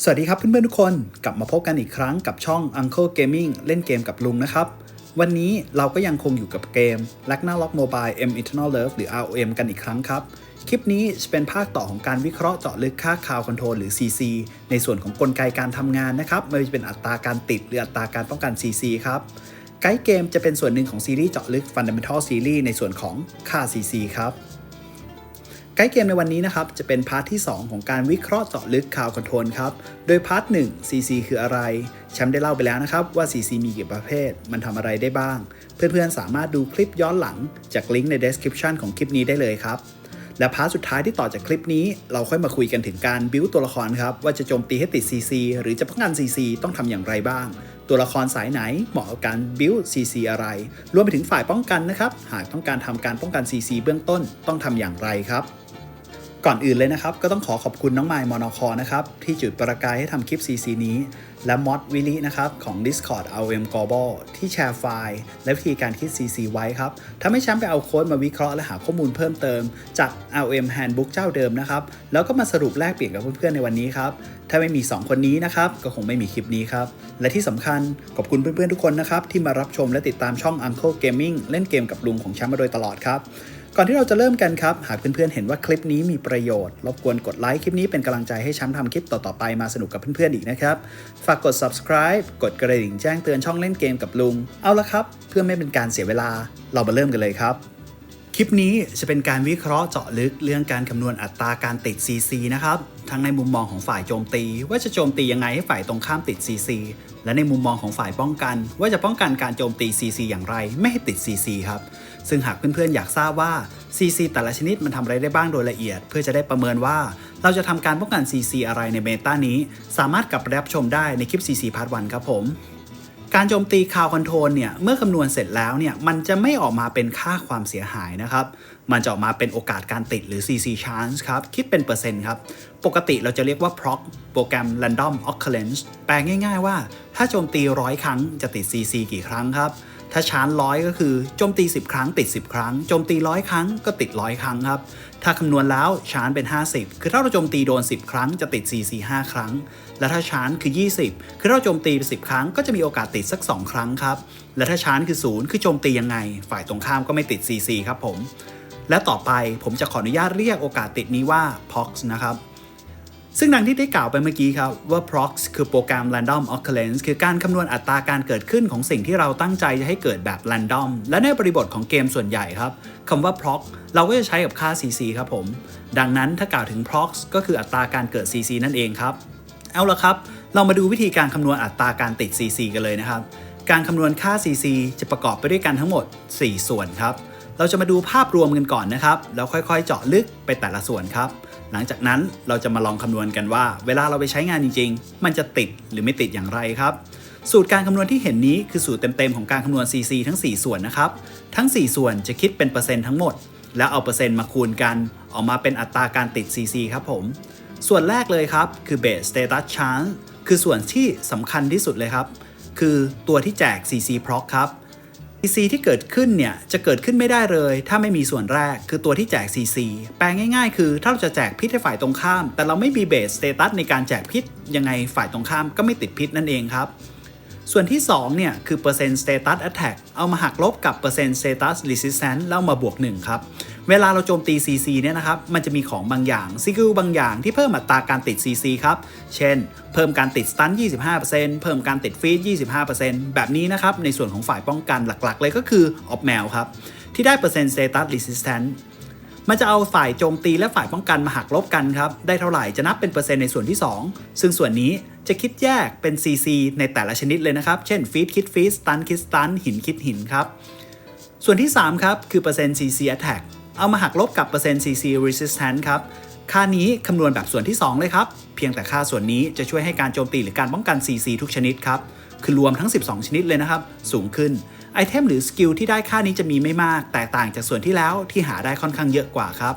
สวัสดีครับเพื่อนๆทุกคนกลับมาพบกันอีกครั้งกับช่อง Uncle Gaming เล่นเกมกับลุงนะครับวันนี้เราก็ยังคงอยู่กับเกม Ragnarok Mobile M Eternal Love หรือ ROM กันอีกครั้งครับคลิปนี้จะเป็นภาคต่อของการวิเคราะห์เจาะลึกค่า Crowd Control หรือ CC ในส่วนของกลไกการทำงานนะครับไม่ว่าจะเป็นอัตราการติดหรืออัตราการป้องกัน CC ครับไกด์เกมจะเป็นส่วนหนึ่งของซีรีส์เจาะลึก Fundamental Series ในส่วนของค่า CC ครับไกด์เกมในวันนี้นะครับจะเป็นพาร์ทที่ 2 ของการวิเคราะห์เจาะลึก Crowd Control ครับโดยพาร์ท 1 CC คืออะไรแชมป์ได้เล่าไปแล้วนะครับว่า CC มีกี่ประเภทมันทำอะไรได้บ้างเพื่อนๆสามารถดูคลิปย้อนหลังจากลิงก์ใน description ของคลิปนี้ได้เลยครับและพาร์ทสุดท้ายที่ต่อจากคลิปนี้เราค่อยมาคุยกันถึงการบิวตัวละครครับว่าจะโจมตีให้ติด CC หรือจะป้องกัน CC ต้องทำอย่างไรบ้างตัวละครสายไหนเหมาะกับการบิว CC อะไรรวมไปถึงฝ่ายป้องกันนะครับหากต้องการทำการป้องกัน CC เบื้องต้นต้องทำอย่างไรครับก่อนอื่นเลยนะครับก็ต้องขอบคุณน้องไมล์มอนคนะครับที่จุดประกายให้ทำคลิป CC นี้และมอดวิลินะครับของ Discord ROM Global ที่แชร์ไฟล์และวิธีการคิด CC ไว้ครับทำให้แชมป์ไปเอาโค้ดมาวิเคราะห์และหาข้อมูลเพิ่มเติมจาก ROM Handbook เจ้าเดิมนะครับแล้วก็มาสรุปแลกเปลี่ยนกับเพื่อนๆในวันนี้ครับถ้าไม่มี2คนนี้นะครับก็คงไม่มีคลิปนี้ครับและที่สำคัญขอบคุณเพื่อนๆทุกคนนะครับที่มารับชมและติดตามช่อง Uncle Gaming เล่นเกมกับลุงของแชมป์มาโดยตลอดครับก่อนที่เราจะเริ่มกันครับหากเพื่อนๆเห็นว่าคลิปนี้มีประโยชน์รบกวนกดไลค์คลิปนี้เป็นกำลังใจให้แชมป์ทำคลิปต่อๆไปมาสนุกกับเพื่อนๆอีกนะครับฝากกด subscribe กดกระดิ่งแจ้งเตือนช่องเล่นเกมกับลุงเอาละครับเพื่อไม่เป็นการเสียเวลาเรามาเริ่มกันเลยครับคลิปนี้จะเป็นการวิเคราะห์เจาะลึกเรื่องการคำนวณอัตราการติด CC นะครับทั้งในมุมมองของฝ่ายโจมตีว่าจะโจมตียังไงให้ฝ่ายตรงข้ามติด CC และในมุมมองของฝ่ายป้องกันว่าจะป้องกันการโจมตี CC อย่างไรไม่ให้ติด CC ครับซึ่งหากเพื่อนๆอยากทราบว่า CC แต่ละชนิดมันทำอะไรได้บ้างโดยละเอียดเพื่อจะได้ประเมินว่าเราจะทำการป้องกัน CC อะไรในเมตานี้สามารถกลับไปรับชมได้ในคลิป CC Part 1ครับผมการโจมตี Crowd Control เนี่ยเมื่อคำนวณเสร็จแล้วเนี่ยมันจะไม่ออกมาเป็นค่าความเสียหายนะครับมันจะออกมาเป็นโอกาสการติดหรือ CC chance ครับคิดเป็นเปอร์เซ็นต์ครับปกติเราจะเรียกว่า PROC โปรแกรม Random Occurrence แปลง่ายๆว่าถ้าโจมตี100ครั้งจะติด CC กี่ครั้งครับถ้าชาร์จ100ก็คือโจมตี10ครั้งติด10ครั้งโจมตี100ครั้งก็ติด100ครั้งครับถ้าคำนวณแล้วชาร์จเป็น50คือถ้าเราโจมตีโดน10ครั้งจะติด CC 5ครั้งและถ้าชาร์จคือ20คือเราโจมตีไป10ครั้งก็จะมีโอกาสติดสัก2ครั้งครับและถ้าชาร์จคือ0คือโจมตียังไงฝ่ายตรงข้ามก็ไม่ติด CC ครับผมและต่อไปผมจะขออนุญาตเรียกโอกาสติดนี้ว่า POX นะครับซึ่งดังที่ได้กล่าวไปเมื่อกี้ครับว่า PROC คือโปรแกรม Random Occurrence คือการคำนวณอัตราการเกิดขึ้นของสิ่งที่เราตั้งใจจะให้เกิดแบบ Random และในบริบทของเกมส่วนใหญ่ครับคำว่า PROC เราก็จะใช้กับค่า CC ครับผมดังนั้นถ้ากล่าวถึง PROC ก็คืออัตราการเกิด CC นั่นเองครับเอาละครับเรามาดูวิธีการคำนวณอัตราการติด CC กันเลยนะครับการคำนวณค่า CC จะประกอบไปด้วยกันทั้งหมด4ส่วนครับเราจะมาดูภาพรวมกันก่อนนะครับแล้วค่อยๆเจาะลึกไปแต่ละส่วนครับหลังจากนั้นเราจะมาลองคำนวณกันว่าเวลาเราไปใช้งานจริงๆมันจะติดหรือไม่ติดอย่างไรครับสูตรการคำนวณที่เห็นนี้คือสูตรเต็มๆของการคำนวณ CC ทั้ง4ส่วนนะครับทั้ง4ส่วนจะคิดเป็นเปอร์เซ็นต์ทั้งหมดแล้วเอาเปอร์เซ็นต์มาคูณกันออกมาเป็นอัตราการติด CC ครับผมส่วนแรกเลยครับคือ Base Status Chance คือส่วนที่สำคัญที่สุดเลยครับคือตัวที่แจก CC Proc ครับCC ที่เกิดขึ้นเนี่ยจะเกิดขึ้นไม่ได้เลยถ้าไม่มีส่วนแรกคือตัวที่แจก CC แปลง่ายๆคือถ้าเราจะแจกพิษให้ฝ่ายตรงข้ามแต่เราไม่มีเบสสเตตัสในการแจกพิษยังไงฝ่ายตรงข้ามก็ไม่ติดพิษนั่นเองครับส่วนที่2เนี่ยคือเปอร์เซ็นต์ status attack เอามาหักลบกับเปอร์เซ็นต์ status resistance แล้วมาบวก1ครับเวลาเราโจมตี CC เนี่ยนะครับมันจะมีของบางอย่างสกิลบางอย่างที่เพิ่มอัตราการติด CC ครับเช่นเพิ่มการติดสตัน 25% เพิ่มการติดฟีด 25% แบบนี้นะครับในส่วนของฝ่ายป้องกันหลักๆเลยก็คือออฟแมวครับที่ได้เปอร์เซ็นต์ status resistance มันจะเอาฝ่ายโจมตีและฝ่ายป้องกันมาหักลบกันครับได้เท่าไหร่จะนับเป็นเปอร์เซ็นต์ในส่วนที่2ซึ่งส่วนนี้จะคิดแยกเป็น CC ในแต่ละชนิดเลยนะครับเช่นฟีดคิดฟีดสตันคิดสตันหินคิดหินครับส่วนที่3ครับคือเปอร์เซ็นต์ CC attack เอามาหักลบกับเปอร์เซ็นต์ CC resistance ครับค่านี้คำนวณแบบส่วนที่2เลยครับเพียงแต่ค่าส่วนนี้จะช่วยให้การโจมตีหรือการป้องกัน CC ทุกชนิดครับคือรวมทั้ง12ชนิดเลยนะครับสูงขึ้นไอเทมหรือสกิลที่ได้ค่านี้จะมีไม่มากแตกต่างจากส่วนที่แล้วที่หาได้ค่อนข้างเยอะกว่าครับ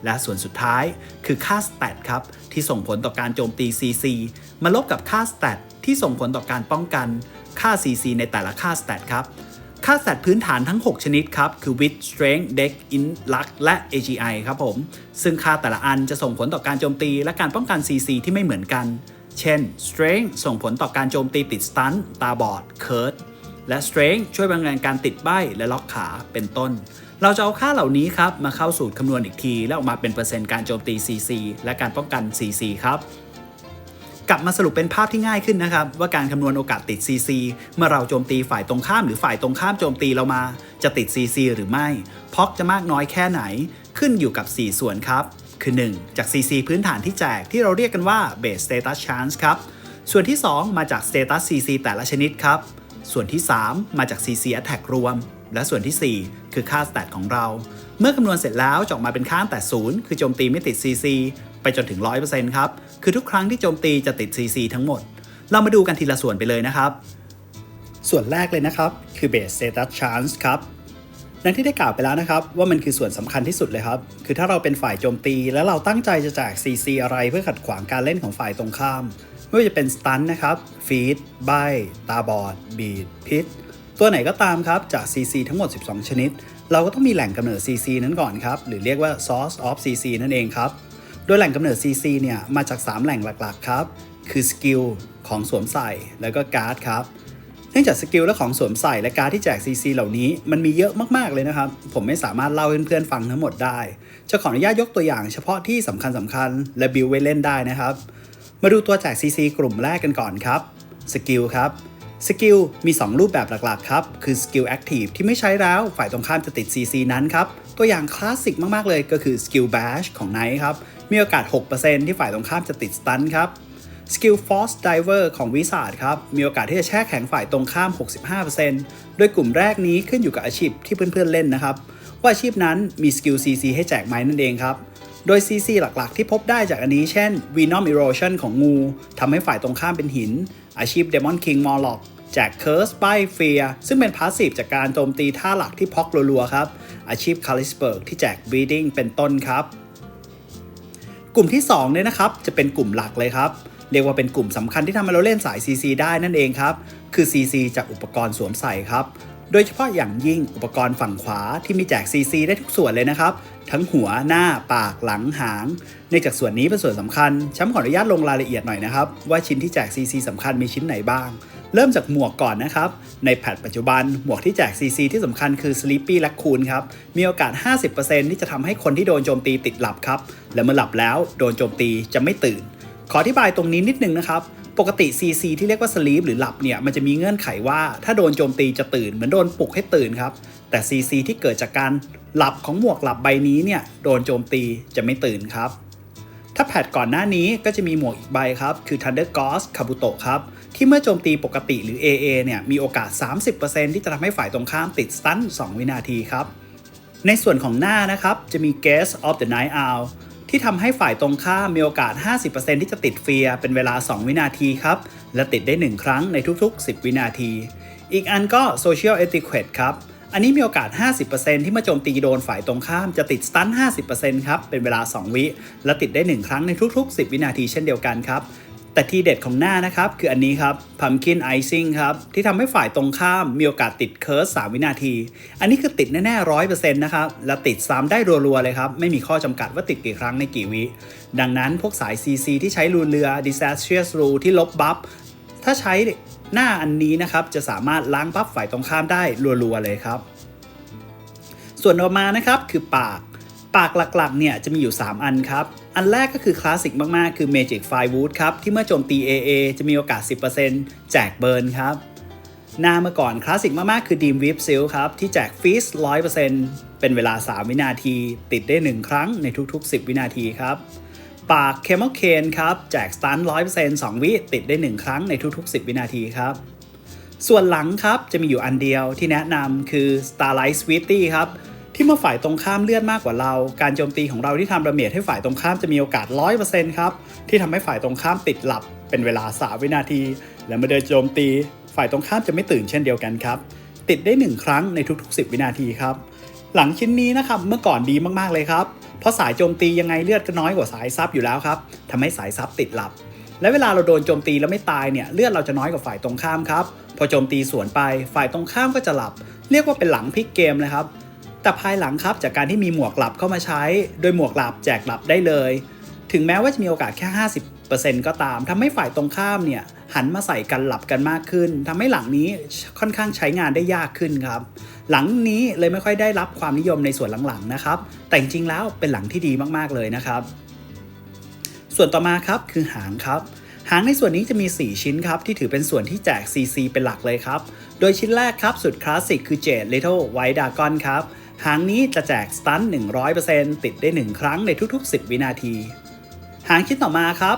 และส่วนสุดท้ายคือค่า stat ครับที่ส่งผลต่อการโจมตี CC มาลบกับค่า stat ที่ส่งผลต่อการป้องกันค่า CC ในแต่ละค่า stat ครับค่า stat พื้นฐานทั้ง6ชนิดครับคือ Wit Strength Dex Int Luck และ AGI ครับผมซึ่งค่าแต่ละอันจะส่งผลต่อการโจมตีและการป้องกัน CC ที่ไม่เหมือนกัน เช่น Strength ส่งผลต่อการโจมตีติดสตันตาบอดเคิร์ดและ Strength ช่วยบรรเทาการติดใบ้และล็อกขาเป็นต้นเราจะเอาค่าเหล่านี้ครับมาเข้าสูตรคำนวณอีกทีแล้วออกมาเป็นเปอร์เซ็นต์การโจมตี CC และการป้องกัน CC ครับกลับมาสรุปเป็นภาพที่ง่ายขึ้นนะครับว่าการคำนวณโอกาสติด CC เมื่อเราโจมตีฝ่ายตรงข้ามหรือฝ่ายตรงข้ามโจมตีเรามาจะติด CC หรือไม่พ็อกจะมากน้อยแค่ไหนขึ้นอยู่กับ4ส่วนครับคือ1จาก CC พื้นฐานที่แจกที่เราเรียกกันว่า Base Status Chance ครับส่วนที่2มาจาก Status CC แต่ละชนิดครับส่วนที่3มาจาก CC Attack รวมและส่วนที่4คือค่า Stat ของเราเมื่อคำนวณเสร็จแล้วจะออกมาเป็นค่าตั้งแต่0คือโจมตีไม่ติด CC ไปจนถึง 100% ครับคือทุกครั้งที่โจมตีจะติด CC ทั้งหมดเรามาดูกันทีละส่วนไปเลยนะครับส่วนแรกเลยนะครับคือ Base Status Chance ครับดังที่ได้กล่าวไปแล้วนะครับว่ามันคือส่วนสำคัญที่สุดเลยครับคือถ้าเราเป็นฝ่ายโจมตีแล้วเราตั้งใจจะแจก CC อะไรเพื่อขัดขวางการเล่นของฝ่ายตรงข้ามไม่ว่าจะเป็นสตันนะครับฟีดใบ้ตาบอดบีดพิษตัวไหนก็ตามครับจาก CC ทั้งหมด12ชนิดเราก็ต้องมีแหล่งกำเนิด CC นั้นก่อนครับหรือเรียกว่า Source of CC นั่นเองครับโดยแหล่งกำเนิด CC เนี่ยมาจาก3แหล่งหลักๆครับคือสกิลของสวมใส่แล้วก็การ์ดครับเนื่องจากสกิลและของสวมใส่และการ์ดที่แจก CC เหล่านี้มันมีเยอะมากๆเลยนะครับผมไม่สามารถเล่าให้เพื่อนๆฟังทั้งหมดได้จะขออนุญาตยกตัวอย่างเฉพาะที่สำคัญและบิวไว้เล่นได้นะครับมาดูตัวแจก CC กลุ่มแรกกันก่อนครับสกิลครับสกิลมี2รูปแบบหลักๆครับคือสกิลแอคทีฟที่ไม่ใช้แล้วฝ่ายตรงข้ามจะติด CC นั้นครับตัวอย่างคลาสสิกมากๆเลยก็คือสกิลแบชของไนท์ครับมีโอกาส 6% ที่ฝ่ายตรงข้ามจะติดสตันครับสกิลฟอร์สไดเวอร์ของวิสาดครับมีโอกาสที่จะแช่แข็งฝ่ายตรงข้าม 65% โดยกลุ่มแรกนี้ขึ้นอยู่กับอาชีพที่เพื่อนๆเล่นนะครับว่าอาชีพนั้นมีสกิล CC ให้แจกไหมนั่นเองครับโดย CC หลักๆที่พบได้จากอันนี้เช่น Venom Erosion ของงูทำให้ฝ่ายตรงข้ามเป็นหินอาชีพ Demon King Morlock แจก Curse ใบ้ Fear ซึ่งเป็นพาสซีฟจากการโจมตีท่าหลักที่พ็อกรัวๆครับอาชีพ Kalisberg ที่แจก Bleeding เป็นต้นครับกลุ่มที่2เนี่ยนะครับจะเป็นกลุ่มหลักเลยครับเรียกว่าเป็นกลุ่มสำคัญที่ทำให้เราเล่นสาย CC ได้นั่นเองครับคือ CC จากอุปกรณ์สวมใส่ครับโดยเฉพาะอย่างยิ่งอุปกรณ์ฝั่งขวาที่มีแจก CC ได้ทุกส่วนเลยนะครับทั้งหัวหน้าปากหลังหางเนื่องจากส่วนนี้เป็นส่วนสำคัญฉันขออนุญาตลงรายละเอียดหน่อยนะครับว่าชิ้นที่แจก CC สำคัญมีชิ้นไหนบ้างเริ่มจากหมวกก่อนนะครับในแพทปัจจุบันหมวกที่แจก CC ที่สำคัญคือ Sleepy Raccoon ครับมีโอกาส 50% ที่จะทำให้คนที่โดนโจมตีติดหลับครับและเมื่อหลับแล้วโดนโจมตีจะไม่ตื่นขออธิบายตรงนี้นิดนึงนะครับปกติ CC ที่เรียกว่า Sleep หรือหลับเนี่ยมันจะมีเงื่อนไขว่าถ้าโดนโจมตีจะตื่นเหมือนโดนปลุกให้ตื่นครับแต่ CC ที่เกิดจากการหลับของหมวกหลับใบนี้เนี่ยโดนโจมตีจะไม่ตื่นครับถ้าแพทก่อนหน้านี้ก็จะมีหมวกอีกใบครับคือ Thunder Ghost Kabuto ครับที่เมื่อโจมตีปกติหรือ AA เนี่ยมีโอกาส 30% ที่จะทำให้ฝ่ายตรงข้ามติดสตัน2วินาทีครับในส่วนของหน้านะครับจะมี Gaze of the Night Owlที่ทำให้ฝ่ายตรงข้ามมีโอกาส 50% ที่จะติดเฟียร์เป็นเวลา2วินาทีครับและติดได้1ครั้งในทุกๆ10วินาทีอีกอันก็ Social Etiquette ครับอันนี้มีโอกาส 50% ที่เมื่อโจมตีโดนฝ่ายตรงข้ามจะติดสตัน 50% ครับเป็นเวลา2วิและติดได้1ครั้งในทุกๆ10วินาทีเช่นเดียวกันครับแต่ทีเด็ดของหน้านะครับคืออันนี้ครับ Pumpkin Icing ครับที่ทำให้ฝ่ายตรงข้ามมีโอกาสติดเคิร์ส3วินาทีอันนี้คือติดแน่ๆ 100% นะครับและติดซ้ำได้รัวๆเลยครับไม่มีข้อจำกัดว่าติดกี่ครั้งในกี่วิดังนั้นพวกสาย CC ที่ใช้รูเรือ Disastrous Rule ที่ลบบัฟถ้าใช้หน้าอันนี้นะครับจะสามารถล้างบัฟฝ่ายตรงข้ามได้รัวๆเลยครับส่วนต่อมานะครับคือปากหลักๆเนี่ยจะมีอยู่3อันครับอันแรกก็คือคลาสสิกมากๆคือ Magic Firewood ครับที่เมื่อโจมตี AA จะมีโอกาส 10% แจกเบิร์นครับหน้าเมื่อก่อนคลาสสิกมากๆคือ Dim Whip Seal ครับที่แจก Feast 100% เป็นเวลา3วินาทีติดได้1ครั้งในทุกๆ10วินาทีครับปาก Camel Cane ครับแจก Stun 100% 2วิติดได้1ครั้งในทุกๆ10วินาทีครับส่วนหลังครับจะมีอยู่อันเดียวที่แนะนำคือ Starlight Sweetie ครับที่เมื่อฝ่ายตรงข้ามเลือดมากกว่าเราการโจมตีของเราที่ทำดาเมจให้ฝ่ายตรงข้ามจะมีโอกาส 100% ครับที่ทำให้ฝ่ายตรงข้ามติดหลับเป็นเวลา3วินาทีและเมื่อเดินโจมตีฝ่ายตรงข้ามจะไม่ตื่นเช่นเดียวกันครับติดได้1ครั้งในทุกๆ10วินาทีครับหลังชิ้นนี้นะครับเมื่อก่อนดีมากๆเลยครับเพราะสายโจมตียังไงเลือดก็น้อยกว่าสายซับอยู่แล้วครับทำให้สายซับติดหลับและเวลาเราโดนโจมตีแล้วไม่ตายเนี่ยเลือดเราจะน้อยกว่าฝ่ายตรงข้ามครับพอโจมตีสวนไปฝ่ายตรงข้ามก็จะหลับเรียกว่าเป็นหลังพลิกเกมเลยครับแต่ภายหลังครับจากการที่มีหมวกหลับเข้ามาใช้โดยหมวกหลับแจกหลับได้เลยถึงแม้ว่าจะมีโอกาสแค่ เปอร์เซ็นต์ก็ตามทำให้ฝ่ายตรงข้ามเนี่ยหันมาใส่กันหลับกันมากขึ้นทำให้หลังนี้ค่อนข้างใช้งานได้ยากขึ้นครับหลังนี้เลยไม่ค่อยได้รับความนิยมในส่วนหลังๆนะครับแต่จริงๆแล้วเป็นหลังที่ดีมากๆเลยนะครับส่วนต่อมาครับคือหางครับหางในส่วนนี้จะมี4ชิ้นครับที่ถือเป็นส่วนที่แจก CC เป็นหลักเลยครับโดยชิ้นแรกครับสุดคลาสสิกคือ Jade Little White Dragon ครับหางนี้จะแจกสตัน 100% ติดได้1ครั้งในทุกๆ10วินาทีหางชิ้นต่อมาครับ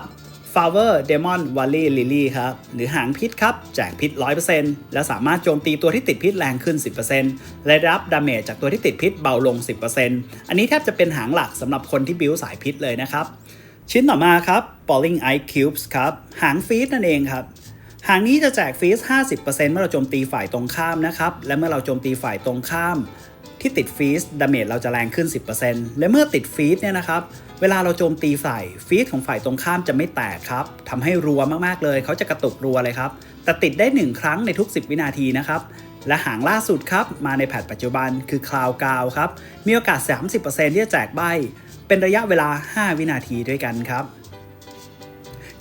Flower Demon Valley Lily ครับหรือหางพิษครับแจกพิษ 100% และสามารถโจมตีตัวที่ติดพิษแรงขึ้น 10% และรับดาเมจจากตัวที่ติดพิษเบาลง 10% อันนี้แทบจะเป็นหางหลักสำหรับคนที่บิวสายพิษเลยนะครับชิ้นต่อมาครับ Falling Ice Cubes ครับหางฟีดนั่นเองครับหางนี้จะแจกฟีส 50% เมื่อเราโจมตีฝ่ายตรงข้ามนะครับและเมื่อเราโจมตีฝ่ายตรงข้ามที่ติดฟีสดาเมจเราจะแรงขึ้น 10% และเมื่อติดฟีสเนี่ยนะครับเวลาเราโจมตีฝ่ายฟีสของฝ่ายตรงข้ามจะไม่แตกครับทำให้รัวมากๆเลยเขาจะกระตุกรัวเลยครับแต่ติดได้1ครั้งในทุก10วินาทีนะครับและหางล่าสุดครับมาในแพทปัจจุบันคือ Cloud Gale ครับมีโอกาส 30% ที่จะแจกใบเป็นระยะเวลา5วินาทีด้วยกันครับ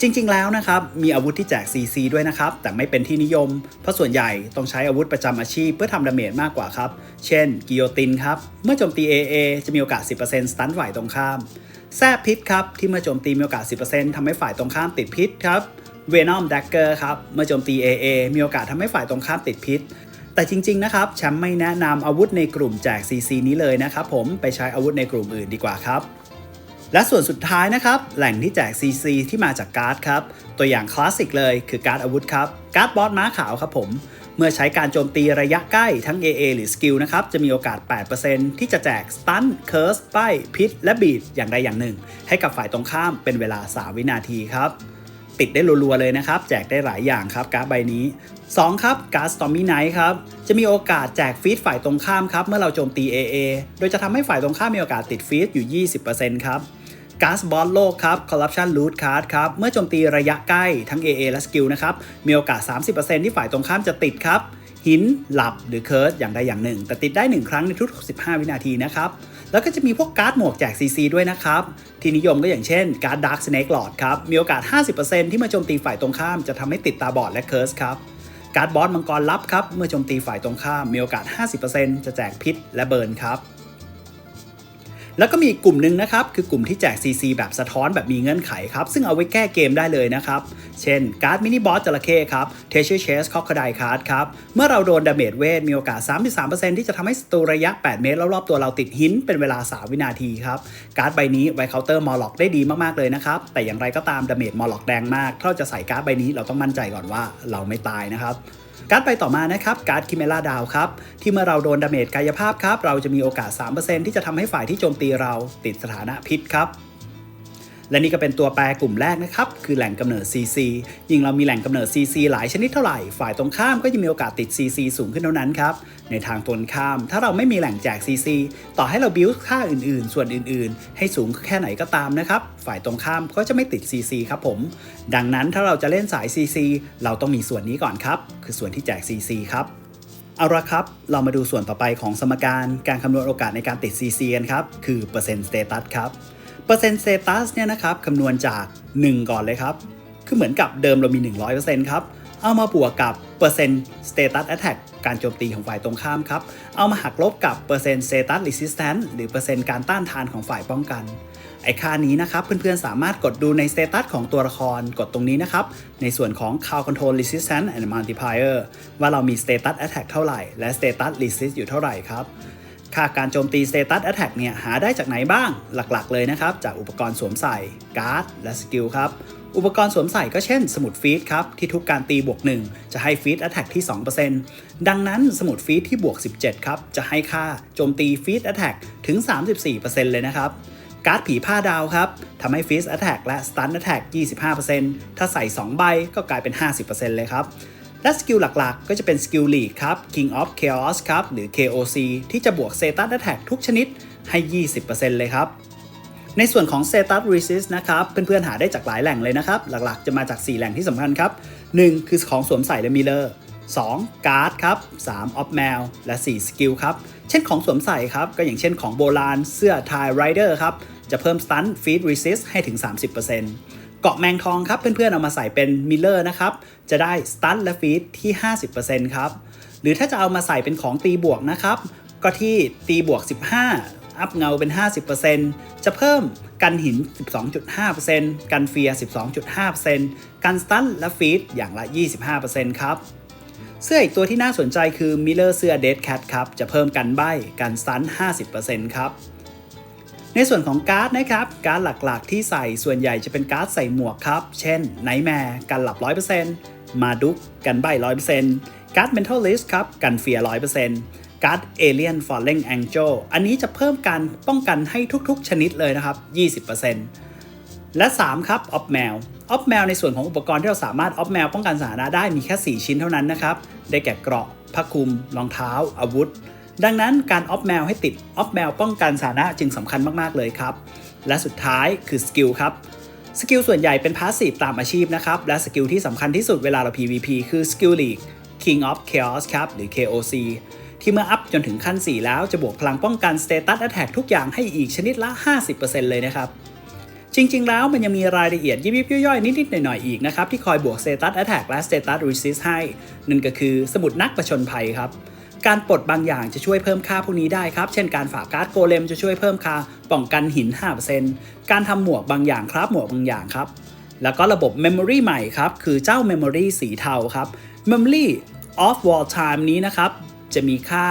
จริงๆแล้วนะครับมีอาวุธที่แจก CC ด้วยนะครับแต่ไม่เป็นที่นิยมเพราะส่วนใหญ่ต้องใช้อาวุธประจำอาชีพเพื่อทำดาเมจมากกว่าครับเช่นกิโยตินครับเมื่อโจมตี AA จะมีโอกาส 10% สตันฝ่ายตรงข้ามแซ่พิษครับที่เมื่อโจมตีมีโอกาส 10% ทำให้ฝ่ายตรงข้ามติดพิษครับเวนอมแดกเกอร์ครับเมื่อโจมตี AA มีโอกาสทำให้ฝ่ายตรงข้ามติดพิษแต่จริงๆนะครับแชมป์ไม่แนะนำอาวุธในกลุ่มแจก CC นี้เลยนะครับผมไปใช้อาวุธในกลุ่มอื่นดีกว่าครับและส่วนสุดท้ายนะครับแหล่งที่แจก CC ที่มาจากการ์ดครับตัวอย่างคลาสสิกเลยคือการ์ดอาวุธครับการ์ดบอสม้าขาวครับผมเมื่อใช้การโจมตีระยะใกล้ทั้ง AA หรือสกิลนะครับจะมีโอกาส 8% ที่จะแจกสตันเคิร์สป้ายพิษและบีดอย่างใดอย่างหนึ่งให้กับฝ่ายตรงข้ามเป็นเวลา3วินาทีครับติดได้รัวๆเลยนะครับแจกได้หลายอย่างครับการ์ดใบนี้2ครับการ์ด Stormy Night ครับจะมีโอกาสแจกฟีดฝ่ายตรงข้ามครับเมื่อเราโจมตี AA โดยจะทำให้ฝ่ายตรงข้ามมีโอกาสติดฟีดอยู่ 20% ครับการ์ดบอสโลกครับ Corruption Loot Card ครับเมื่อโจมตีระยะใกล้ทั้ง AA และสกิลนะครับมีโอกาส 30% ที่ฝ่ายตรงข้ามจะติดครับหินหลับหรือเคิร์สอย่างใดอย่างหนึ่งแต่ติดได้1ครั้งในทุก15วินาทีนะครับแล้วก็จะมีพวกการ์ดหมวกแจก CC ด้วยนะครับที่นิยมก็อย่างเช่นการ์ด Dark Snake Lord ครับมีโอกาส 50% ที่เมื่อโจมตีฝ่ายตรงข้ามจะทำให้ติดตาบอดและเคิร์สครับการ์ดบอสมังกรลับครับเมื่อโจมตีฝ่ายตรงข้ามมีโอกาส 50% จะแจกพิษและเบิร์นครับแล้วก็มีกลุ่มหนึ่งนะครับคือกลุ่มที่แจก CC แบบสะท้อนแบบมีเงื่อนไขครับซึ่งเอาไว้แก้เกมได้เลยนะครับเช่นการ์ดมินิบอสจระเข้ครับ Treasure Chest Crocodile Card ครับเมื่อเราโดนดาเมจเวทมีโอกาส 33% ที่จะทำให้ศัตรูระยะ8เมตรรอบๆตัวเราติดหินเป็นเวลา3วินาทีครับการ์ดใบนี้ไว้เคาน์เตอร์มอลล็อกได้ดีมากๆเลยนะครับแต่อย่างไรก็ตามดาเมจมอลล็อกแดงมากถ้าเราจะใส่การ์ดใบนี้เราต้องมั่นใจก่อนว่าเราไม่ตายนะครับการ์ดไปต่อมานะครับการ์ดคิเมล่าดาวครับที่เมื่อเราโดนดาเมจกายภาพครับเราจะมีโอกาส 3% ที่จะทำให้ฝ่ายที่โจมตีเราติดสถานะพิษครับและนี่ก็เป็นตัวแปรกลุ่มแรกนะครับคือแหล่งกำเนิด CC ยิ่งเรามีแหล่งกำเนิด CC หลายชนิดเท่าไหร่ฝ่ายตรงข้ามก็จะมีโอกาสติด CC สูงขึ้นเท่านั้นครับในทางตรงข้ามถ้าเราไม่มีแหล่งแจก CC ต่อให้เราบิวค่าอื่นๆส่วนอื่นๆให้สูงแค่ไหนก็ตามนะครับฝ่ายตรงข้ามก็จะไม่ติด CC ครับผมดังนั้นถ้าเราจะเล่นสาย CC เราต้องมีส่วนนี้ก่อนครับคือส่วนที่แจก CC ครับเอาละครับเรามาดูส่วนต่อไปของสมการคำนวณโอกาสในการติด CC กันครับคือเปอร์เซ็นต์สเตตัสครับเปอร์เซ็นต์สเตตัสเนี่ยนะครับคำนวณจาก1ก่อนเลยครับคือเหมือนกับเดิมเรามี 100% ครับเอามาบวกกับเปอร์เซ็นต์สเตตัสแอทแทคการโจมตีของฝ่ายตรงข้ามครับเอามาหักลบกับเปอร์เซ็นต์สเตตัสรีสิสแตนซ์หรือเปอร์เซ็นต์การต้านทานของฝ่ายป้องกันไอ้ค่านี้นะครับเพื่อนๆสามารถกดดูในสเตตัสของตัวละครกดตรงนี้นะครับในส่วนของ Count Control Resistance and Multiplier ว่าเรามี Status Attack เท่าไหร่และ Status Resist อยู่เท่าไหร่ครับค่าการโจมตี Status Attack เนี่ยหาได้จากไหนบ้างหลักๆเลยนะครับจากอุปกรณ์สวมใส่การ์ดและสกิลครับอุปกรณ์สวมใส่ก็เช่นสมุดฟีดครับที่ทุกการตีบวก1จะให้ฟีด Attack ที่ 2% ดังนั้นสมุดฟีดที่บวก17ครับจะให้ค่าโจมตีฟีด Attack ถึง 34% เลยนะครับการ์ดผีผ้าดาวครับทำให้ฟีส Attack และ Stun Attack 25% ถ้าใส่ 2 ใบก็กลายเป็น 50% เลยครับและสกิลหลักๆก็จะเป็นสกิลลีดครับ King of Chaos ครับหรือ KOC ที่จะบวก Status Attack ทุกชนิดให้ 20% เลยครับในส่วนของ Status Resist นะครับเพื่อนๆหาได้จากหลายแหล่งเลยนะครับหลักๆจะมาจาก4แหล่งที่สำคัญครับ1คือของสวมใส่และมิเลอร์2การ์ดครับ3 Off Mail และ4สกิลครับเช่นของสวมใส่ครับก็อย่างเช่นของโบราณเสื้อ Tie Rider ครับจะเพิ่ม Stun Feed Resist ให้ถึง 30% เกาะแมงทองครับเพื่อนๆเอามาใส่เป็นมิลเลอร์นะครับจะได้สตันและฟีดที่ 50% ครับหรือถ้าจะเอามาใส่เป็นของตีบวกนะครับก็ที่ตีบวก 15 อัพเงาเป็น 50% จะเพิ่มกันหิน 12.5% กันเฟียร์ 12.5% กันสตันและฟีดอย่างละ 25% ครับเสื้ออีกตัวที่น่าสนใจคือมิลเลอร์เสื้อ Dead Cat ครับจะเพิ่มกันใบ้กันสตัน 50% ครับในส่วนของการ์ดนะครับการ์ดหลักๆที่ใส่ส่วนใหญ่จะเป็นการ์ดใส่หมวกครับเช่นไนท์แมร์กันหลับ 100% มาดุกกันใบ้ 100% การ์ด Mentalist ครับกันเฟียร์ 100% การ์ด Alien Falling Angel อันนี้จะเพิ่มการป้องกันให้ทุกๆชนิดเลยนะครับ 20% และ 3 ครับ Off Mail Off Mail ในส่วนของอุปกรณ์ที่เราสามารถ Off Mail ป้องกันสถานะได้มีแค่ 4 ชิ้นเท่านั้นนะครับได้แก่เกราะผ้าคลุมรองเท้าอาวุธดังนั้นการออฟแมวให้ติดออฟแมวป้องกันสถานะจึงสำคัญมากๆเลยครับและสุดท้ายคือสกิลครับสกิลส่วนใหญ่เป็นพาสซีฟตามอาชีพนะครับและสกิลที่สำคัญที่สุดเวลาเรา PVP คือสกิลลีก King of Chaos ครับหรือ KOC ที่เมื่ออัพจนถึงขั้น 4 แล้วจะบวกพลังป้องกัน Status Attack ทุกอย่างให้อีกชนิดละ 50% เลยนะครับจริงๆแล้วมันยังมีรายละเอียดยิบๆย่อยๆนิดๆหน่อยๆอีกนะครับที่คอยบวก Status Attack และ Status Resist ให้นั่นก็คือสมุดนักผจญภัยครับการปลดบางอย่างจะช่วยเพิ่มค่าพวกนี้ได้ครับเช่นการฝากการ์ดโกเลมจะช่วยเพิ่มค่าป้องกันหิน 5% การทำหมวกบางอย่างครับหมวกบางอย่างครับแล้วก็ระบบ Memory ใหม่ครับคือเจ้า Memory สีเทาครับ Memory of War Time นี้นะครับจะมีค่า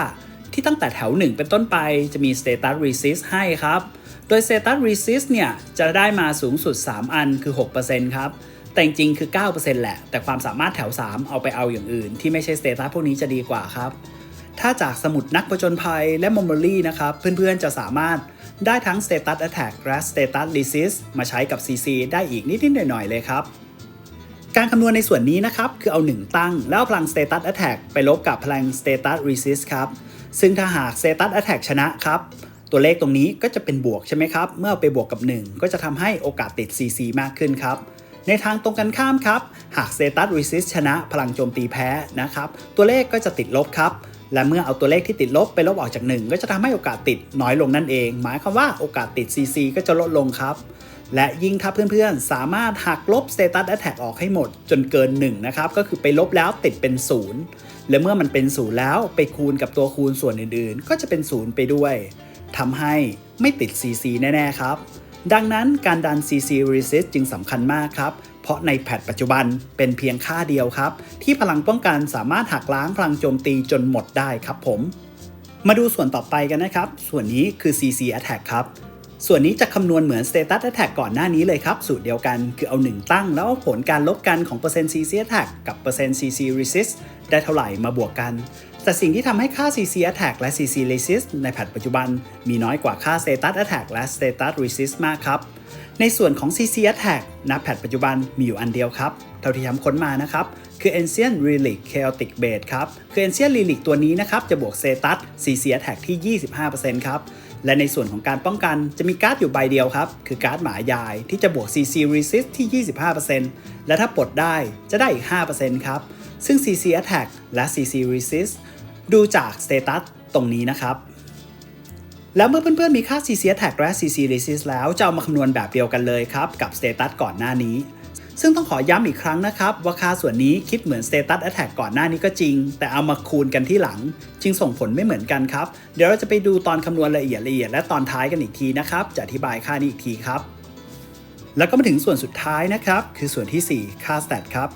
ที่ตั้งแต่แถว 1 เป็นต้นไปจะมี Status Resist ให้ครับโดย Status Resist เนี่ยจะได้มาสูงสุด 3 อันคือ 6% ครับแต่จริงๆคือ 9% แหละแต่ความสามารถแถว 3 เอาไปเอาอย่างอื่นที่ไม่ใช่ Status พวกนี้จะดีกว่าครับถ้าจากสมุดนักผจญภัยและ Memory นะครับเพื่อนๆจะสามารถได้ทั้ง Status Attack และ Status Resist มาใช้กับ CC ได้อีกนิดๆหน่อยๆเลยครับการคำนวณในส่วนนี้นะครับคือเอา 1 ตั้งแล้วพลัง Status Attack ไปลบกับพลัง Status Resist ครับซึ่งถ้าหาก Status Attack ชนะครับตัวเลขตรงนี้ก็จะเป็นบวกใช่ไหมครับเมื่อไปบวกกับ 1 ก็จะทำให้โอกาสติด CC มากขึ้นครับในทางตรงกันข้ามครับหาก Status Resist ชนะพลังโจมตีแพ้นะครับตัวเลขก็จะติดลบครับและเมื่อเอาตัวเลขที่ติดลบไปลบออกจาก1ก็จะทำให้โอกาสติดน้อยลงนั่นเองหมายความว่าโอกาสติด CC ก็จะลดลงครับและยิ่งถ้าเพื่อนๆสามารถหักลบ Status Attack ออกให้หมดจนเกิน1นะครับก็คือไปลบแล้วติดเป็น0และเมื่อมันเป็น0แล้วไปคูณกับตัวคูณส่วนอื่นๆก็จะเป็น0ไปด้วยทำให้ไม่ติด CC แน่ๆครับดังนั้นการดัน CC Resist จึงสำคัญมากครับเพราะในแพทปัจจุบันเป็นเพียงค่าเดียวครับที่พลังป้องกันสามารถหักล้างพลังโจมตีจนหมดได้ครับผมมาดูส่วนต่อไปกันนะครับส่วนนี้คือ CC Attack ครับส่วนนี้จะคำนวณเหมือน Status Attack ก่อนหน้านี้เลยครับสูตรเดียวกันคือเอา1ตั้งแล้วเอาผลการลบกันของ% CC Attack กับ% CC Resist ได้เท่าไหร่มาบวกกันแต่สิ่งที่ทำให้ค่า CC Attack และ CC Resist ในแพทปัจจุบันมีน้อยกว่าค่า Status Attack และ Status Resist มากครับในส่วนของ CC Attack ณ แพทปัจจุบันมีอยู่อันเดียวครับเท่าที่ทำค้นมานะครับคือ Ancient Relic Chaotic Blade ครับคือ Ancient Relic ตัวนี้นะครับจะบวก Status CC Attack ที่ 25% ครับและในส่วนของการป้องกันจะมีการ์ดอยู่ใบเดียวครับคือการ์ดหมายายที่จะบวก CC Resist ที่ 25% และถ้าปลดได้จะได้อีก 5% ครับซึ่ง CC Attack และ CC Resist ดูจาก Status ตรงนี้นะครับแล้วเมื่อเพื่อนๆมีค่า CC Attack และ CC Resist แล้วจะเอามาคำนวณแบบเดียวกันเลยครับกับ Status ก่อนหน้านี้ซึ่งต้องขอย้ำอีกครั้งนะครับว่าค่าส่วนนี้คิดเหมือน Status Attack ก่อนหน้านี้ก็จริงแต่เอามาคูณกันที่หลังจึงส่งผลไม่เหมือนกันครับเดี๋ยวเราจะไปดูตอนคำนวณละเอียดและตอนท้ายกันอีกทีนะครับจะอธิบายค่านี้อีกทีครับแล้วก็มาถึงส่วนสุดท้ายนะครับคือส่วนที่ 4 ค่า Stat ครับ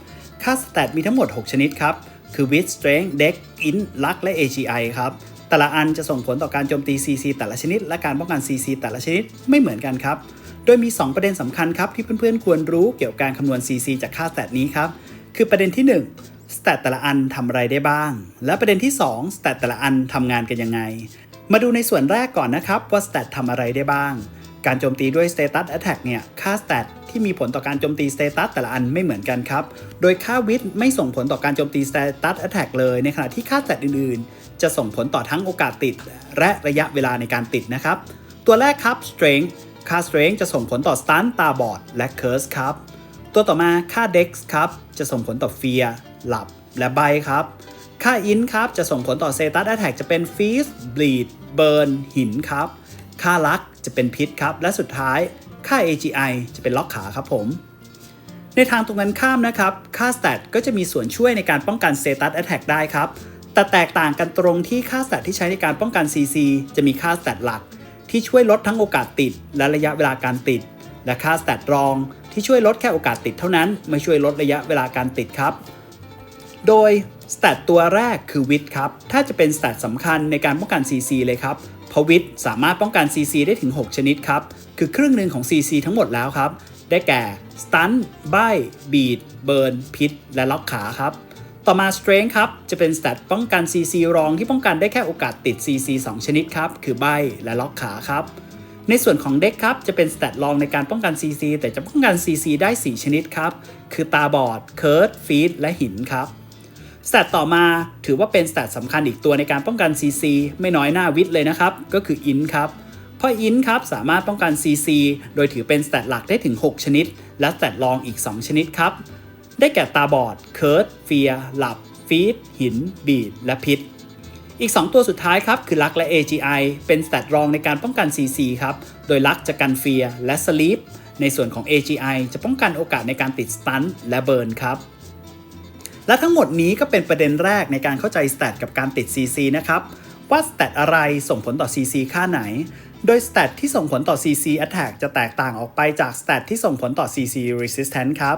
ค่า Stat มีทั้งหมด 6 ชนิดครับคือ Wit Strength Dex Int Luck และ AGI ครับแต่ละอันจะส่งผลต่อการโจมตี CC แต่ละชนิดและการป้องกัน CC แต่ละชนิดไม่เหมือนกันครับโดยมี2ประเด็นสำคัญครับที่เพื่อนๆควรรู้เกี่ยวกับการคำนวณ CC จากค่า Stat นี้ครับคือประเด็นที่1 Stat แต่ละอันทำอะไรได้บ้างและประเด็นที่2 Stat แต่ละอันทำงานกันยังไงมาดูในส่วนแรกก่อนนะครับว่า Stat ทำอะไรได้บ้างการโจมตีด้วย Status Attack เนี่ยค่า Stat ที่มีผลต่อการโจมตี Status แต่ละอันไม่เหมือนกันครับโดยค่า Wit ไม่ส่งผลต่อการโจมตี Status Attack เลยในขณะที่ค่า Stat อื่นๆจะส่งผลต่อทั้งโอกาสติดและระยะเวลาในการติดนะครับตัวแรกครับ Strength ค่า Strength จะส่งผลต่อ Stun ตาบอดและ Curse ครับตัวต่อมาค่า Dex ครับจะส่งผลต่อ Fear หลับและใบครับค่า Int ครับจะส่งผลต่อ Status Attack จะเป็น Freeze Bleed Burn หินครับค่า Luck จะเป็นพิษครับและสุดท้ายค่า AGI จะเป็นล็อกขาครับผม ในทางตรงกันข้ามนะครับค่า stat ก็จะมีส่วนช่วยในการป้องกัน status attack ได้ครับแต่แตกต่างกันตรงที่ค่า stat ที่ใช้ในการป้องกัน CC จะมีค่า stat หลักที่ช่วยลดทั้งโอกาสติดและระยะเวลาการติดและค่า stat รองที่ช่วยลดแค่โอกาสติดเท่านั้นไม่ช่วยลดระยะเวลาการติดครับโดย stat ตัวแรกคือ width ครับถ้าจะเป็น stat สำคัญในการป้องกัน CC เลยครับเพราะ width สามารถป้องกัน CC ได้ถึง6ชนิดครับคือครึ่งหนึ่งของ CC ทั้งหมดแล้วครับได้แก่ stun ใบ้ beat burn พิษและล็อกขาครับต่อมา strength ครับจะเป็น stat ป้องกัน CC รองที่ป้องกันได้แค่โอกาสติด CC 2ชนิดครับคือใบ้และล็อกขาครับในส่วนของ dex ครับจะเป็น stat รองในการป้องกัน CC แต่จะป้องกัน CC ได้4ชนิดครับคือตาบอด curse feed และหินครับstat ต่อมาถือว่าเป็น stat สำคัญอีกตัวในการป้องกัน CC ไม่น้อยหน้าวิทย์เลยนะครับก็คือ int ครับเพราะ int ครับสามารถป้องกัน CC โดยถือเป็น stat หลักได้ถึง6ชนิดและ stat รองอีก2ชนิดครับได้แก่ตาบอด curse fear หลับ feed หิน beat และพิษอีก2ตัวสุดท้ายครับคือลักและ AGI เป็น stat รองในการป้องกัน CC ครับโดยลักจะกัน fear และ sleep ในส่วนของ AGI จะป้องกันโอกาสในการติด stun และ burn ครับและทั้งหมดนี้ก็เป็นประเด็นแรกในการเข้าใจ stat กับการติด CC นะครับว่า stat อะไรส่งผลต่อ CC ค่าไหนโดย stat ที่ส่งผลต่อ CC attack จะแตกต่างออกไปจาก stat ที่ส่งผลต่อ CC resistance ครับ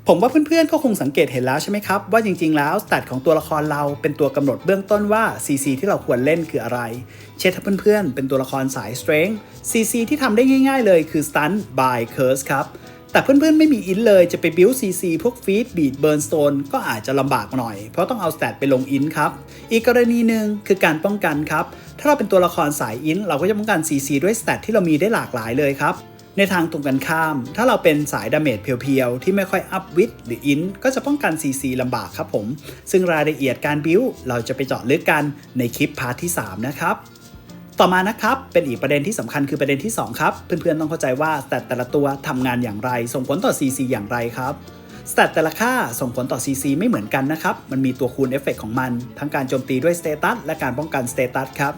ผมว่าเพื่อนๆก็คงสังเกตเห็นแล้วใช่ไหมครับว่าจริงๆแล้ว stat ของตัวละครเราเป็นตัวกำหนดเบื้องต้นว่า CC ที่เราควรเล่นคืออะไรเช่นถ้าเพื่อนๆเป็นตัวละครสาย strength CC ที่ทำได้ง่ายๆเลยคือ stun by curse ครับแต่เพื่อนๆไม่มีอินเลยจะไป build CC พวก feed beat burn stone ก็อาจจะลำบากหน่อยเพราะต้องเอา stat ไปลงอินครับอีกกรณีหนึ่งคือการป้องกันครับถ้าเราเป็นตัวละครสายอินเราก็จะป้องกัน CC ด้วย stat ที่เรามีได้หลากหลายเลยครับในทางตรงกันข้ามถ้าเราเป็นสายดาเมจเพียวๆที่ไม่ค่อยอัพวิดหรืออินก็จะป้องกัน CC ลำบากครับผมซึ่งรายละเอียดการ build เราจะไปเจาะลึกกันในคลิปพาร์ทที่3นะครับต่อมานะครับเป็นอีกประเด็นที่สำคัญคือประเด็นที่2ครับเพื่อนๆต้องเข้าใจว่า stat แต่ละตัวทำงานอย่างไรส่งผลต่อ CC อย่างไรครับ stat แต่ละค่าส่งผลต่อ CC ไม่เหมือนกันนะครับมันมีตัวคูณเอฟเฟกต์ของมันทั้งการโจมตีด้วย status และการป้องกัน status ครับ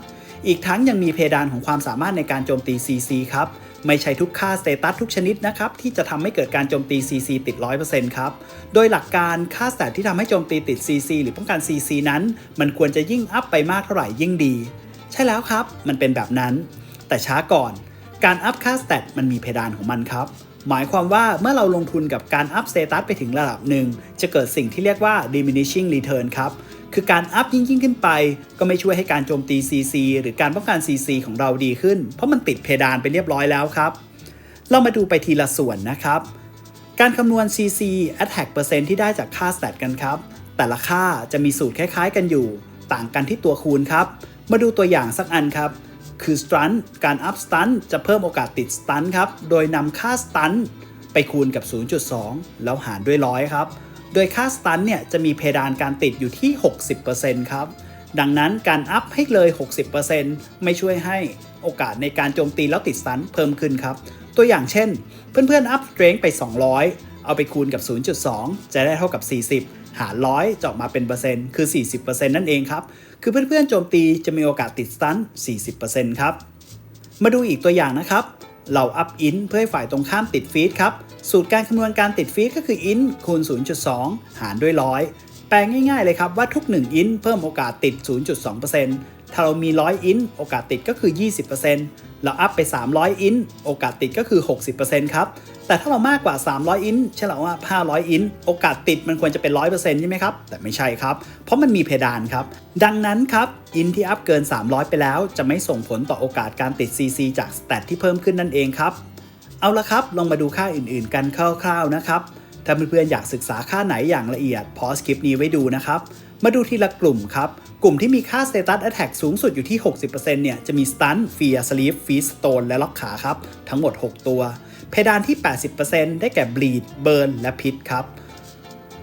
อีกทั้งยังมีเพดานของความสามารถในการโจมตี CC ครับไม่ใช่ทุกค่า status ทุกชนิดนะครับที่จะทำให้เกิดการโจมตี CC ติด 100% ครับโดยหลักการค่า stat ที่ทำให้โจมตีติด CC หรือป้องกัน CC นั้นมันควรจะยิ่งอัพไปมากเท่าไหร่ยิ่งดีใช่แล้วครับมันเป็นแบบนั้นแต่ช้าก่อนการอัพค่า stat มันมีเพดานของมันครับหมายความว่าเมื่อเราลงทุนกับการอัพ status ไปถึงระดับหนึ่งจะเกิดสิ่งที่เรียกว่า diminishing return ครับคือการอัพยิ่งขึ้นไปก็ไม่ช่วยให้การโจมตี CC หรือการป้องกัน CC ของเราดีขึ้นเพราะมันติดเพดานไปเรียบร้อยแล้วครับเรามาดูไปทีละส่วนนะครับการคำนวณ CC attack เปอร์เซ็นต์ที่ได้จากค่า stat กันครับแต่ละค่าจะมีสูตรคล้ายๆกันอยู่ต่างกันที่ตัวคูณครับมาดูตัวอย่างสักอันครับคือ stun การ up stun จะเพิ่มโอกาสติด stun ครับโดยนำค่า stun ไปคูณกับ 0.2 แล้วหารด้วย100ครับโดยค่า stun เนี่ยจะมีเพดานการติดอยู่ที่ 60% ครับดังนั้นการอัพให้เลย 60% ไม่ช่วยให้โอกาสในการโจมตีแล้วติด stun เพิ่มขึ้นครับตัวอย่างเช่นเพื่อนๆ up strength ไป 200 เอาไปคูณกับ 0.2 จะได้เท่ากับ 40 หาร 100 จะออกมาเป็นเปอร์เซ็นต์คือ 40% นั่นเองครับคือเพื่อนๆโจมตีจะมีโอกาสติด stun 40% ครับมาดูอีกตัวอย่างนะครับเรา up int เพื่อให้ฝ่ายตรงข้ามติด feed ครับสูตรการคำนวณการติด feed ก็คือ int คูณ 0.2 หารด้วย 100 แปลงง่ายๆเลยครับว่าทุก1 int เพิ่มโอกาสติด 0.2% ถ้าเรามี100 int โอกาสติดก็คือ 20%เราอัพไป300 int โอกาสติดก็คือ 60% ครับแต่ถ้าเรามากกว่า300 int เช่นเราว่า500 int โอกาสติดมันควรจะเป็น 100% ใช่ไหมครับแต่ไม่ใช่ครับเพราะมันมีเพดานครับดังนั้นครับ int ที่อัพเกิน300ไปแล้วจะไม่ส่งผลต่อโอกาสการติด CC จาก stat ที่เพิ่มขึ้นนั่นเองครับเอาละครับลองมาดูค่าอื่นๆกันคร่าวๆนะครับถ้าเพื่อนๆอยากศึกษาค่าไหนอย่างละเอียดพอสคลิปนี้ไว้ดูนะครับมาดูทีละกลุ่มครับกลุ่มที่มีค่า status attack สูงสุดอยู่ที่ 60% เนี่ยจะมี stun fear sleep feed stone และล็อกขาครับทั้งหมด6ตัวเพดานที่ 80% ได้แก่ bleed burn และพิษครับ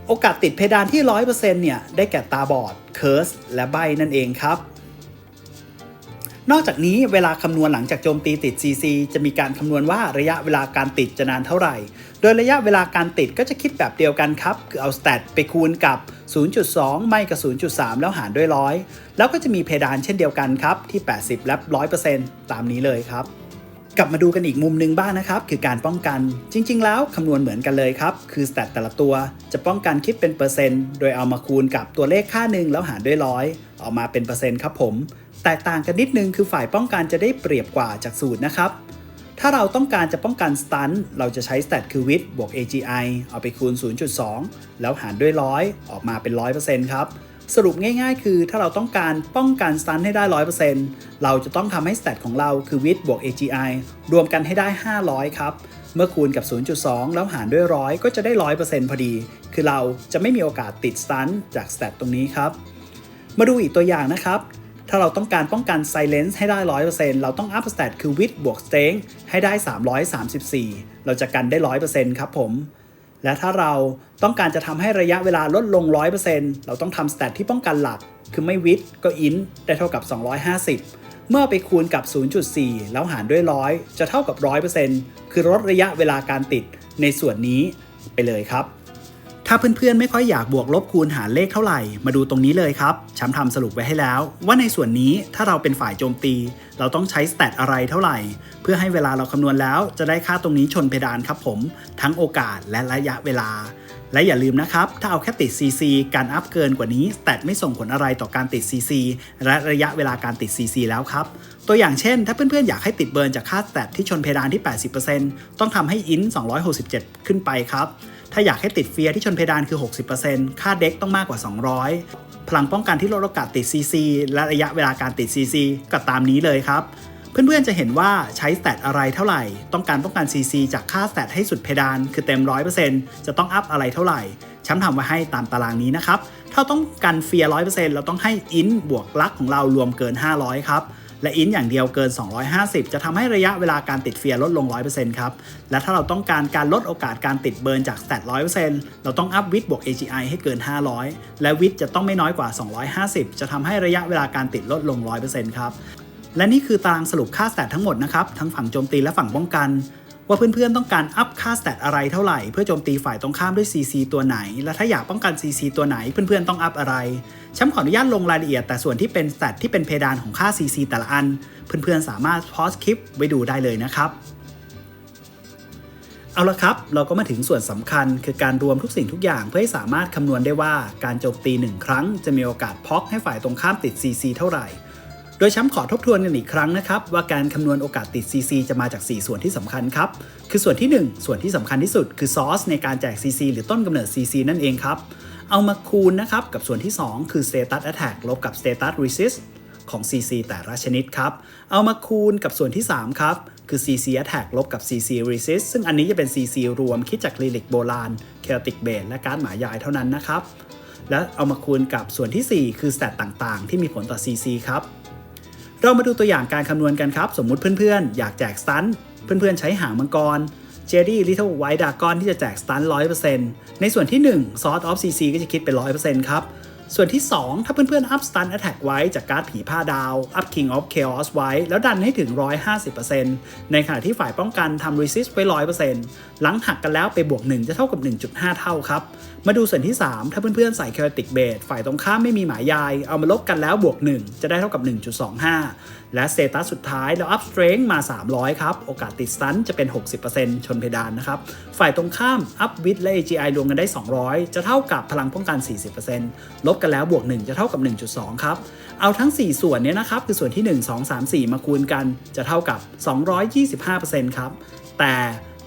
โอกาสติดเพดานที่ 100% เนี่ยได้แก่ตาบอด curse และใบ้นั่นเองครับนอกจากนี้เวลาคำนวณหลังจากโจมตีติด CC จะมีการคำนวณว่าระยะเวลาการติดจะนานเท่าไหร่โดยระยะเวลาการติดก็จะคิดแบบเดียวกันครับคือเอา stat ไปคูณกับ 0.2 ไม่กับ 0.3 แล้วหารด้วย 100แล้วก็จะมีเพดานเช่นเดียวกันครับที่ 80 และ 100% ตามนี้เลยครับ กลับมาดูกันอีกมุมหนึ่งบ้างนะครับคือการป้องกันจริงๆแล้วคำนวณเหมือนกันเลยครับคือสแตทแต่ละตัวจะป้องกันคิดเป็นเปอร์เซ็นต์โดยเอามาคูณกับตัวเลขค่าหนึ่งแล้วหารด้วย100ออกมาเป็นเปอร์เซ็นต์ครับผมแตกต่างกันนิดนึงคือฝ่ายป้องกันจะได้เปรียบกว่าจากสูตรนะครับถ้าเราต้องการจะป้องกันสตันเราจะใช้สแตทคือ width บวก AGI เอาไปคูณ 0.2 แล้วหารด้วย100ออกมาเป็น 100% ครับสรุปง่ายๆคือถ้าเราต้องการป้องกันสตันให้ได้ 100% เราจะต้องทำให้สแตทของเราคือ width บวก AGI รวมกันให้ได้500ครับเมื่อคูณกับ 0.2 แล้วหารด้วย100ก็จะได้ 100% พอดีคือเราจะไม่มีโอกาสติดสตันจากสแตทตรงนี้ครับมาดูอีกตัวอย่างนะครับถ้าเราต้องการป้องกัน silence ให้ได้ 100% เราต้อง up stat คือ width บวก strength ให้ได้334เราจะกันได้ 100% ครับผมและถ้าเราต้องการจะทำให้ระยะเวลาลดลง 100% เราต้องทำ stat ที่ป้องกันหลักคือไม่ width ก็ int ได้เท่ากับ250เมื่อไปคูณกับ 0.4 แล้วหารด้วย100จะเท่ากับ 100% คือลดระยะเวลาการติดในส่วนนี้ไปเลยครับถ้าเพื่อนๆไม่ค่อยอยากบวกลบคูณหารเลขเท่าไหร่มาดูตรงนี้เลยครับฉันทำสรุปไว้ให้แล้วว่าในส่วนนี้ถ้าเราเป็นฝ่ายโจมตีเราต้องใช้สแตทอะไรเท่าไหร่เพื่อให้เวลาเราคำนวณแล้วจะได้ค่าตรงนี้ชนเพดานครับผมทั้งโอกาสและระยะเวลาและอย่าลืมนะครับถ้าเอาแค่ติด CC การอัพเกินกว่านี้สแตทไม่ส่งผลอะไรต่อการติด CC และระยะเวลาการติด CC แล้วครับตัวอย่างเช่นถ้าเพื่อนๆอยากให้ติดเบิร์นจากค่าสแตทที่ชนเพดานที่ 80% ต้องทำให้ int 267ขึ้นไปครับถ้าอยากให้ติดเฟียร์ที่ชนเพดานคือ 60% ค่าเด็กต้องมากกว่า200พลังป้องกันที่ลดโอกาสติด CC และระยะเวลาการติด CC ก็ตามนี้เลยครับเพื่อนๆจะเห็นว่าใช้สแตทอะไรเท่าไหร่ต้องการป้องกัน CC จากค่าสแตทให้สุดเพดานคือเต็ม 100% จะต้องอัพอะไรเท่าไหร่ฉันทำไว้ให้ตามตารางนี้นะครับถ้าต้องการเฟียร์ 100% เราต้องให้ int บวกลักของเรารวมเกิน500ครับและ int อย่างเดียวเกิน250จะทำให้ระยะเวลาการติดเฟียร์ลดลง 100% ครับและถ้าเราต้องการลดโอกาสการติดเบิร์นจากสแตท 100% เราต้องอัพ width บวก AGI ให้เกิน500และ width จะต้องไม่น้อยกว่า250จะทำให้ระยะเวลาการติดลดลง 100% ครับและนี่คือตารางสรุปค่าสแตททั้งหมดนะครับทั้งฝั่งโจมตีและฝั่งป้องกันว่าเพื่อนๆต้องการอัพค่าสแตทอะไรเท่าไหร่เพื่อโจมตีฝ่ายตรงข้ามด้วย CC ตัวไหนและถ้าอยากป้องกัน CC ตัวไหนเพื่อนๆต้องอัพอะไรฉันขออนุญาตลงรายละเอียดแต่ส่วนที่เป็นสแตทที่เป็นเพดานของค่า CC แต่ละอันเพื่อนๆสามารถพอสคลิปไว้ดูได้เลยนะครับเอาละครับเราก็มาถึงส่วนสำคัญคือการรวมทุกสิ่งทุกอย่างเพื่อให้สามารถคำนวณได้ว่าการโจมตี1ครั้งจะมีโอกาสพ็อกให้ฝ่ายตรงข้ามติด CC เท่าไหร่โดยฉันขอทบทวนกันอีกครั้งนะครับว่าการคำนวณโอกาสติด CC จะมาจาก4ส่วนที่สำคัญครับคือส่วนที่1ส่วนที่สำคัญที่สุดคือซอร์สในการแจก CC หรือต้นกำเนิด CC นั่นเองครับเอามาคูณนะครับกับส่วนที่2คือ status attack ลบกับ status resist ของ CC แต่ละชนิดครับเอามาคูณกับส่วนที่3ครับคือ CC attack ลบกับ CC resist ซึ่งอันนี้จะเป็น CC รวมคิดจากลิลิกโบราณ Celtic Base และการ์ดหมายายเท่านั้นนะครับและเอามาคูณกับส่วนที่4คือสแตทต่างๆที่มีผลต่อ CC ครับเรามาดูตัวอย่างการคำนวณกันครับสมมุติเพื่อนๆอยากแจกสตันเพื่อนๆใช้หางมังกร Jedi Little White Dragon ที่จะแจกสตัน 100% ในส่วนที่1 Sword of CC ก็จะคิดเป็น 100% ครับส่วนที่2ถ้าเพื่อนๆ up stun attack ไว้จากการ์ดผีผ้าดาว up King of Chaos ไว้แล้วดันให้ถึง 150% ในขณะที่ฝ่ายป้องกันทำ resist ไว้ 100% หลังหักกันแล้วไปบวก1จะเท่ากับ 1.5 เท่าครับมาดูส่วนที่3ถ้าเพื่อนๆใส่ Chaotic Base ฝ่ายตรงข้ามไม่มีหมายยายเอามาลบกันแล้วบวก1จะได้เท่ากับ 1.25 และสเตตัสสุดท้ายเรา up strength มา300ครับโอกาสติดสตันจะเป็น 60% ชนเพดานนะครับฝ่ายตรงข้าม up width และ AGI รวมกันได้200จะเท่ากับพลังป้องกัน 40% ลบกันแล้วบวก1จะเท่ากับ 1.2 ครับเอาทั้ง4ส่วนนี้นะครับคือส่วนที่1 2 3 4มาคูณกันจะเท่ากับ 225% ครับแต่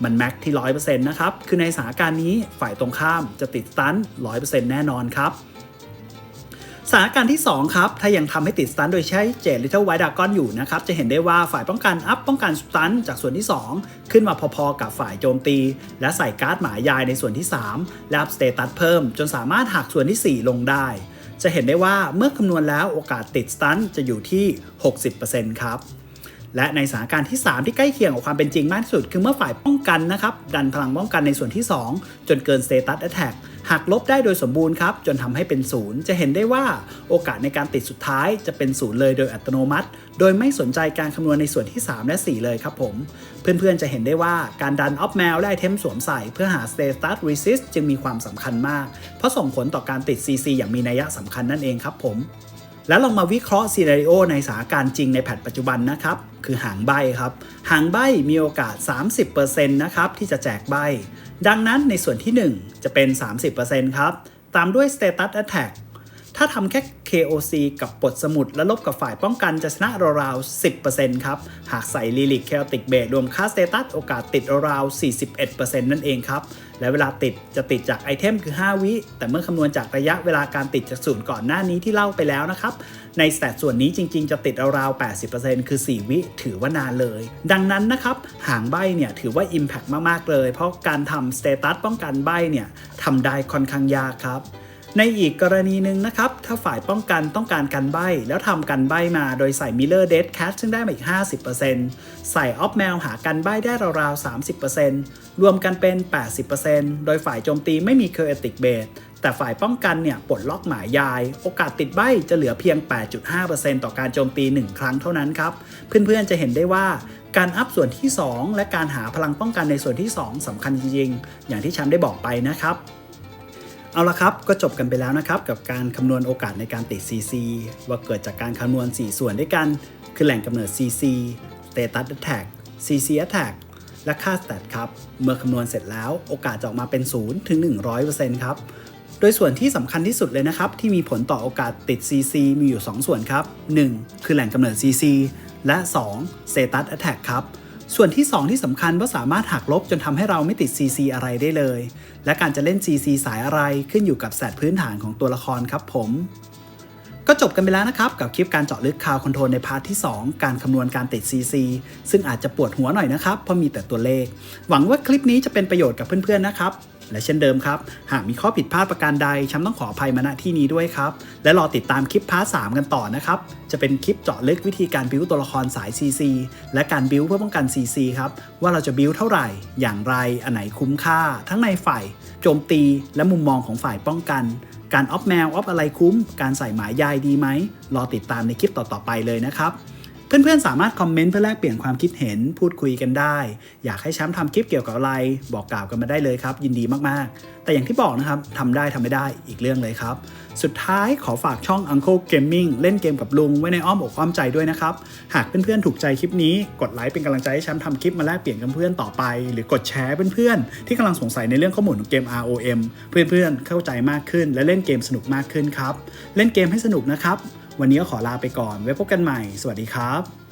มันแม็กที่ 100% นะครับคือในสถานการณ์นี้ฝ่ายตรงข้ามจะติดสตัน 100% แน่นอนครับสถานการณ์ที่2ครับถ้ายังทำให้ติดสตันโดยใช้เจด Little White Dragon อยู่นะครับจะเห็นได้ว่าฝ่ายป้องกันอัพป้องกันสตันจากส่วนที่2ขึ้นมาพอๆกับฝ่ายโจมตีและใส่การ์ดหมายายในส่วนที่3และอัพสเตตัสเพิ่มจนสามารถหักส่วนที่4ลงได้จะเห็นได้ว่าเมื่อคำนวณแล้วโอกาสติดสตันจะอยู่ที่ 60% ครับและในสถานการณ์ที่3ที่ใกล้เคียงกับความเป็นจริงมากที่สุดคือเมื่อฝ่ายป้องกันนะครับดันพลังป้องกันในส่วนที่2จนเกิน Status Attack หักลบได้โดยสมบูรณ์ครับจนทำให้เป็น0จะเห็นได้ว่าโอกาสในการติดสุดท้ายจะเป็น0เลยโดยอัตโนมัติโดยไม่สนใจการคำนวณในส่วนที่3และ4เลยครับผมเพื่อนๆจะเห็นได้ว่าการดันออฟแมวและไอเทมสวมใส่เพื่อหา Status Resist จึงมีความสำคัญมากเพราะส่งผลต่อการติด CC อย่างมีนัยสำคัญนั่นเองครับผม แล้วลองมาวิเคราะห์ซีนาริโอในสถานการณ์จริงในแพทปัจจุบันนะครับคือหางใบ้ครับหางใบ้มีโอกาส 30% นะครับที่จะแจกใบ้ดังนั้นในส่วนที่ 1 จะเป็น 30% ครับตามด้วย Status Attack ถ้าทำแค่ KOC กับปลดสมุดและลบกับฝ่ายป้องกันจะชนะราวๆ 10% ครับหากใส่ Lyric Chaotic Blade รวมค่า Status โอกาสติดราวๆ 41% นั่นเองครับและเวลาติดจะติดจากไอเทมคือ 5 วิแต่เมื่อคำนวณจากระยะเวลาการติดจากศูนย์ก่อนหน้านี้ที่เล่าไปแล้วนะครับในสแตทส่วนนี้จริงๆจะติดราวๆ 80% คือ 4 วิถือว่านานเลยดังนั้นนะครับหางใบ้เนี่ยถือว่า Impact มากๆเลยเพราะการทำ Status ป้องกันใบ้เนี่ยทำได้ค่อนข้างยากครับในอีกกรณีหนึ่งนะครับถ้าฝ่ายป้องกันต้องการกันใบ้แล้วทำกันใบ้มาโดยใส่ Mirror Dead Cat ซึ่งได้มาอีก 50% ใส่ Off Mail หากันใบ้ได้ราวๆ 30% รวมกันเป็น 80% โดยฝ่ายโจมตีไม่มี Chaotic Blade แต่ฝ่ายป้องกันเนี่ยปลดล็อกหมายยายโอกาสติดใบ้จะเหลือเพียง 8.5% ต่อการโจมตี 1 ครั้งเท่านั้นครับเพื่อนๆจะเห็นได้ว่าการอัพส่วนที่ 2 และการหาพลังป้องกันในส่วนที่ 2 สำคัญจริงๆอย่างที่แชมป์ได้บอกไปนะครับเอาละครับก็จบกันไปแล้วนะครับกับการคำนวณโอกาสในการติด CC ว่าเกิดจากการคำนวณ 4 ส่วนด้วยกันคือแหล่งกำเนิด CC Status Attack CC Attack และค่า Stat ครับเมื่อคำนวณเสร็จแล้วโอกาสจะออกมาเป็น 0 ถึง 100% ครับโดยส่วนที่สำคัญที่สุดเลยนะครับที่มีผลต่อโอกาสติด CC มีอยู่ 2 ส่วนครับ 1 คือแหล่งกำเนิด CC และ 2 Status Attack ครับส่วนที่ 2 ที่สำคัญว่าสามารถหักลบจนทำให้เราไม่ติด CC อะไรได้เลยและการจะเล่น CC สายอะไรขึ้นอยู่กับแสตพื้นฐานของตัวละครครับผมก็จบกันไปแล้วนะครับกับคลิปการเจาะลึกคาวคอนโทรลในพาร์ทที่ 2 การคำนวณการติด CC ซึ่งอาจจะปวดหัวหน่อยนะครับเพราะมีแต่ตัวเลขหวังว่าคลิปนี้จะเป็นประโยชน์กับเพื่อนๆนะครับและเช่นเดิมครับหากมีข้อผิดพลาดประการใดฉันต้องขออภัยมาณที่นี้ด้วยครับและรอติดตามคลิปพาร์ท 3 กันต่อนะครับจะเป็นคลิปเจาะลึกวิธีการบิวตัวละครสาย CC และการบิวเพื่อป้องกัน CC ครับว่าเราจะบิวเท่าไหร่อย่างไรอันไหนคุ้มค่าทั้งในฝ่ายโจมตีและมุมมองของฝ่ายป้องกันการออฟแมวออฟอะไรคุ้มการใส่หมายยายดีไหมรอติดตามในคลิปต่อๆไปเลยนะครับเพื่อนๆสามารถคอมเมนต์เพื่อแลกเปลี่ยนความคิดเห็นพูดคุยกันได้อยากให้แชมป์ทำคลิปเกี่ยวกับอะไรบอกกล่าวกันมาได้เลยครับยินดีมากๆแต่อย่างที่บอกนะครับทำได้ทำไม่ได้อีกเรื่องเลยครับสุดท้ายขอฝากช่อง Uncle Gaming เล่นเกมกับลุงไว้ในอ้อมอกอ้อมใจด้วยนะครับหากเพื่อนๆถูกใจคลิปนี้กดไลค์เป็นกำลังใจให้แชมป์ทำคลิปมาแลกเปลี่ยนกับเพื่อนต่อไปหรือกดแชร์เพื่อนๆที่กำลังสงสัยในเรื่องข้อมูลของเกม ROM เพื่อนๆเข้าใจมากขึ้นและเล่นเกมสนุกมากขึ้นครับเล่นเกมให้สนุกนะครับวันนี้ก็ขอลาไปก่อนไว้พบกันใหม่สวัสดีครับ